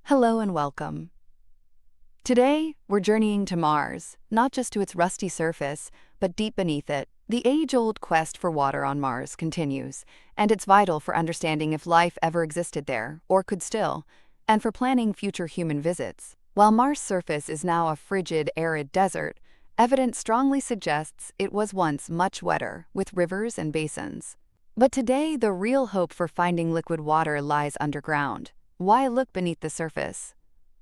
Hello and welcome. Today, we're journeying to Mars, not just to its rusty surface, but deep beneath it. The age-old quest for water on Mars continues, and it's vital for understanding if life ever existed there, or could still, and for planning future human visits. While Mars' surface is now a frigid, arid desert, evidence strongly suggests it was once much wetter, with rivers and basins. But today, the real hope for finding liquid water lies underground. Why look beneath the surface?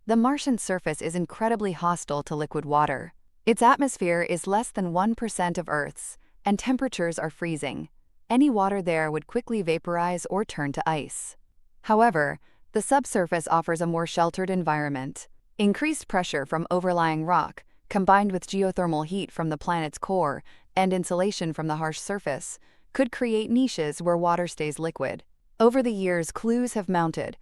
The Martian surface is incredibly hostile to liquid water. Its atmosphere is less than 1% of Earth's, and temperatures are freezing. Any water there would quickly vaporize or turn to ice. However, the subsurface offers a more sheltered environment. Increased pressure from overlying rock, combined with geothermal heat from the planet's core and insulation from the harsh surface, could create niches where water stays liquid. Over the years, clues have mounted.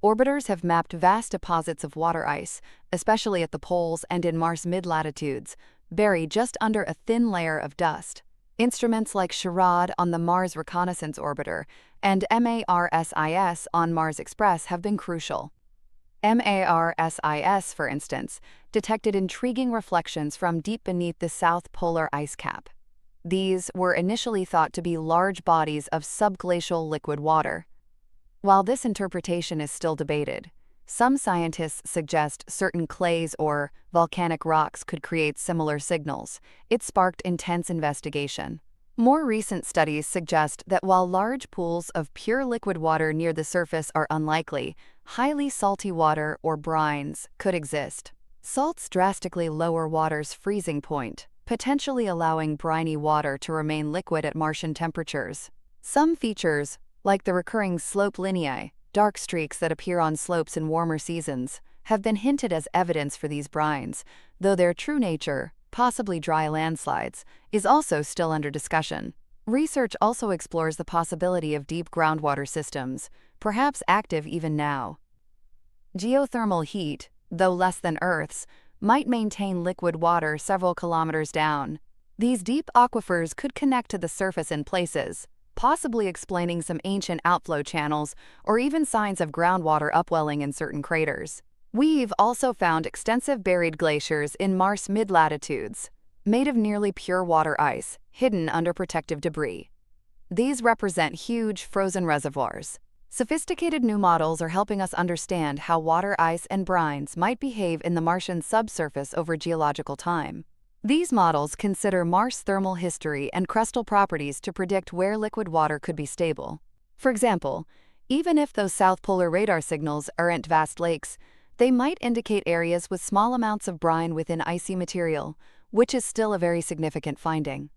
Orbiters have mapped vast deposits of water ice, especially at the poles and in Mars mid-latitudes, buried just under a thin layer of dust. Instruments like SHARAD on the Mars Reconnaissance Orbiter and MARSIS on Mars Express have been crucial. MARSIS, for instance, detected intriguing reflections from deep beneath the South Polar ice cap. These were initially thought to be large bodies of subglacial liquid water. While this interpretation is still debated, some scientists suggest certain clays or volcanic rocks could create similar signals. It sparked intense investigation. More recent studies suggest that while large pools of pure liquid water near the surface are unlikely, highly salty water or brines could exist. Salts drastically lower water's freezing point, potentially allowing briny water to remain liquid at Martian temperatures. Some features, like the recurring slope lineae, dark streaks that appear on slopes in warmer seasons, have been hinted as evidence for these brines, though their true nature, possibly dry landslides, is also still under discussion. Research also explores the possibility of deep groundwater systems, perhaps active even now. Geothermal heat, though less than Earth's, might maintain liquid water several kilometers down. These deep aquifers could connect to the surface in places, possibly explaining some ancient outflow channels or even signs of groundwater upwelling in certain craters. We've also found extensive buried glaciers in Mars mid-latitudes, made of nearly pure water ice, hidden under protective debris. These represent huge frozen reservoirs. Sophisticated new models are helping us understand how water ice and brines might behave in the Martian subsurface over geological time. These models consider Mars thermal history and crustal properties to predict where liquid water could be stable. For example, even if those South Polar radar signals aren't vast lakes, they might indicate areas with small amounts of brine within icy material, which is still a very significant finding.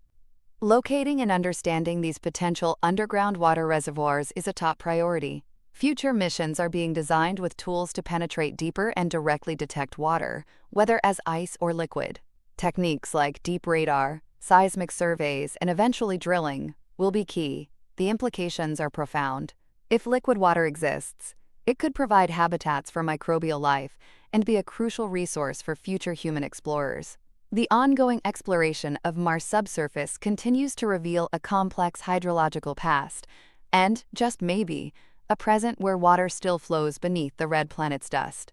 Locating and understanding these potential underground water reservoirs is a top priority. Future missions are being designed with tools to penetrate deeper and directly detect water, whether as ice or liquid. Techniques like deep radar, seismic surveys, and eventually drilling will be key. The implications are profound. If liquid water exists, it could provide habitats for microbial life and be a crucial resource for future human explorers. The ongoing exploration of Mars' subsurface continues to reveal a complex hydrological past and, just maybe, a present where water still flows beneath the red planet's dust.